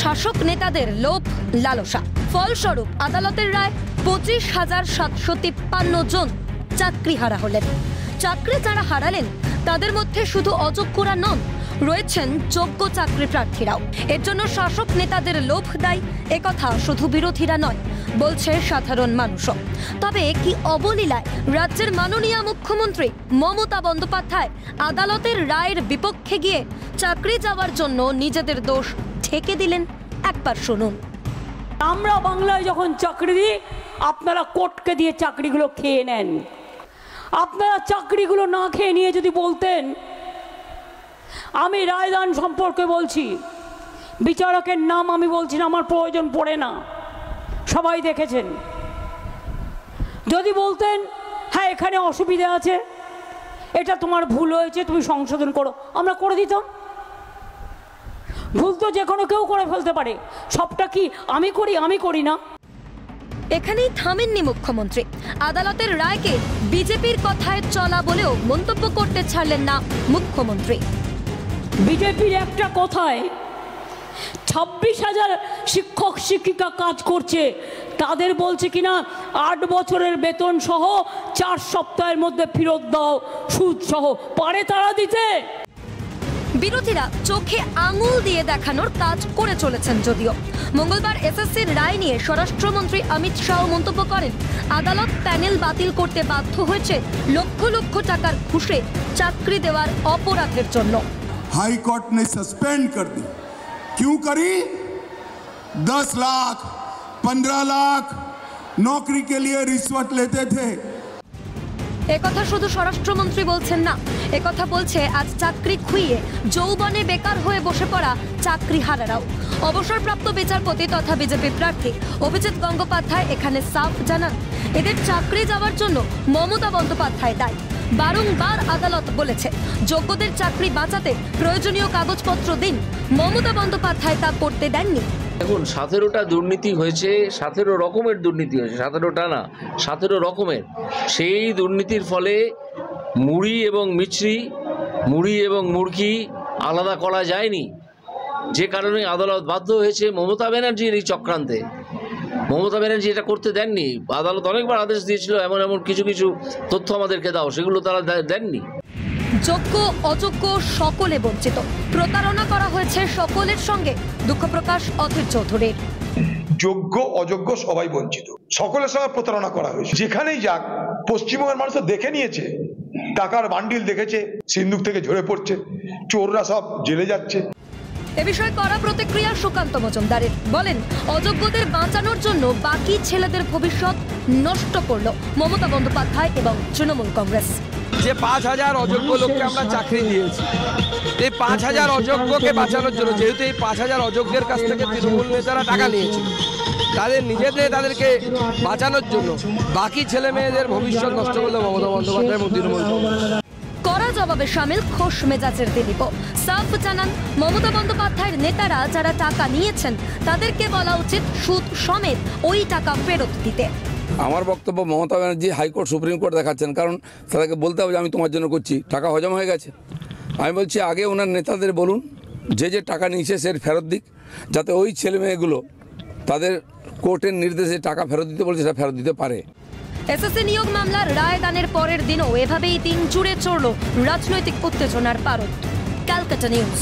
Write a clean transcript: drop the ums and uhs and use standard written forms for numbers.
শাসক নেতাদের লোভ লালসা। ফলস্বরূপ আদালতের রায় 25,753 জন চাকরিহারা হলেন। চাকরি যারা হারালেন তাদের মধ্যে শুধু অযোগ্যরা নন, রয়েছেন যোগ্য চাকরি প্রার্থীরাও। এর জন্য শাসক নেতাদের লোভ দায়ী একথা শুধু বিরোধীরা নয়, বলছে সাধারণ মানুষও। তবে কি অবলীলায় রাজ্যের মাননীয় মুখ্যমন্ত্রী মমতা বন্দ্যোপাধ্যায় আদালতের রায়ের বিপক্ষে গিয়ে চাকরি যাওয়ার জন্য নিজেদের দোষ ঠেকে দিলেন? একবার শুনুন। আমরা বাংলায় যখন চাকরি দিই, আপনারা কোর্টকে দিয়ে চাকরিগুলো খেয়ে নেন। আপনারা চাকরিগুলো না খেয়ে নিয়ে যদি বলতেন, আমি রায়দান সম্পর্কে বলছি, বিচারকের নাম আমি বলছি না, আমার প্রয়োজন পড়ে না, সবাই দেখেছেন। যদি বলতেন হ্যাঁ এখানে অসুবিধা আছে, এটা তোমার ভুল হয়েছে, তুমি সংশোধন করো, আমরা করে দিতাম। ভুল তো যে কোনো কেউ করে ফেলতে পারে, সবটা কি আমি করি না। এখানেই থামেননি মুখ্যমন্ত্রী। আদালতের রায়কে বিজেপির কথায় চলা বলেও মন্তব্য করতে ছাড়লেন না মুখ্যমন্ত্রী। বিজেপির একটা কথায় 26,000 শিক্ষক শিক্ষিকা কাজ করছে, তাদের বলছে কিনা 8 বছরের বেতন সহ 4 সপ্তাহের মধ্যে ফেরত দাও, সুদ সহ। পারে তারা দিতে? বিরোধীরা চোখে আঙুল দিয়ে দেখানোর কাজ করে চলেছেন। যদিও মঙ্গলবার এসএসসির রায় নিয়ে স্বরাষ্ট্রমন্ত্রী অমিত শাহ মন্তব্য করেন, আদালত প্যানেল বাতিল করতে বাধ্য হয়েছে লক্ষ লক্ষ টাকার ঘুষে চাকরি দেওয়ার অপরাধের জন্য। हाईकोर्ट ने सस्पेंड कर दी। क्यों करी? 10 लाख 15 लाख नौकरी के लिए रिश्वत लेते थे। একথা শুধু স্বরাষ্ট্রমন্ত্রী বলছেন না, একথা বলছে আজ চাকরি খুইয়ে যৌবনে বেকার হয়ে বসে পড়া চাকরিহারারাও। অবসরপ্রাপ্ত বিচারপতি তথা বিজেপি প্রার্থী অভিজিৎ গঙ্গোপাধ্যায় এখানে সাফ জানান, এদের চাকরি যাওয়ার জন্য মমতা বন্দ্যোপাধ্যায় দায়ী। বারংবার আদালত বলেছে যোগ্যদের চাকরি বাঁচাতে প্রয়োজনীয় কাগজপত্র দিন, মমতা বন্দ্যোপাধ্যায় তা করতে দেননি। দেখুন, 17টা দুর্নীতি হয়েছে, 17 রকমের দুর্নীতি হয়েছে, 17টা না 17 রকমের। সেই দুর্নীতির ফলে মুড়ি এবং মিছরি, মুড়ি এবং মুরগি আলাদা করা যায়নি, যে কারণে আদালত বাধ্য হয়েছে মমতা ব্যানার্জির এই চক্রান্তে। মমতা ব্যানার্জি এটা করতে দেননি। আদালত অনেকবার আদেশ দিয়েছিল এমন এমন কিছু কিছু তথ্য আমাদেরকে দাও, সেগুলো তারা দেননি। যোগ্য অযোগ্য সকলে বঞ্চিত, প্রতারণা করা হয়েছে সকলের সঙ্গে, দুঃখ প্রকাশ অধীর চৌধুরীর। যোগ্য অযোগ্য সবাই বঞ্চিত, সকলের সঙ্গে প্রতারণা করা হয়েছে। যেখানেই যাক পশ্চিমবঙ্গের মানুষ দেখে নিয়েছে, টাকার বান্ডিল দেখেছে, সিন্ধুক থেকে ঝরে পড়ছে, চোররা সব জেলে যাচ্ছে। এ বিষয়ে কড়া প্রতিক্রিয়া সুকান্ত মজুমদারের। বলেন, অযোগ্যদের বাঁচানোর জন্য বাকি ছেলেদের ভবিষ্যৎ নষ্ট করল মমতা বন্দ্যোপাধ্যায় এবং তৃণমূল কংগ্রেস। যে 5,000 অযোগ্য লোককে আমরা চাকরি দিয়েছি, এই 5,000 অযোগ্যকে বাঁচানোর জন্য, যেহেতু এই 5,000 অযোগ্যের কাছ থেকে তৃণমূল নেতারা টাকা নিয়েছিল, তাদেরকে বাঁচানোর জন্য বাকি ছেলে মেয়েদের ভবিষ্যৎ নষ্ট করলো মমতা বন্দ্যোপাধ্যায় এবং তৃণমূল কংগ্রেস। কড়া জবাবে সামিল খোশ মেজাজের দিলীপ। সাফ জানান, মমতা বন্দ্যোপাধ্যায়ের নেতারা যারা টাকা নিয়েছেন তাদেরকে বলা উচিত সুদ সমেত ওই টাকা ফেরত দিতে। আমার বক্তব্য, Mamata Banerjee high court supreme court দেখাচ্ছেন, কারণ তাদেরকে বলতে হবে যে আমি তোমার জন্য করছি, টাকা হজম হয়ে গেছে। আমি বলছি আগে ওনার নেতাদের বলুন যে টাকা নিয়েছে সে ফেরত দিক, যাতে ওই ছেলে মেয়েগুলো তাদের কোর্টের নির্দেশে টাকা ফেরত দিতে বলছে সেটা ফেরত দিতে পারে। এসএসসি নিয়োগ মামলার রায় দানের পরের দিনও এভাবেই দিন জুড়ে চড়ল রাজনৈতিক উত্তেজনার পারদ। ক্যালকাটা নিউজ।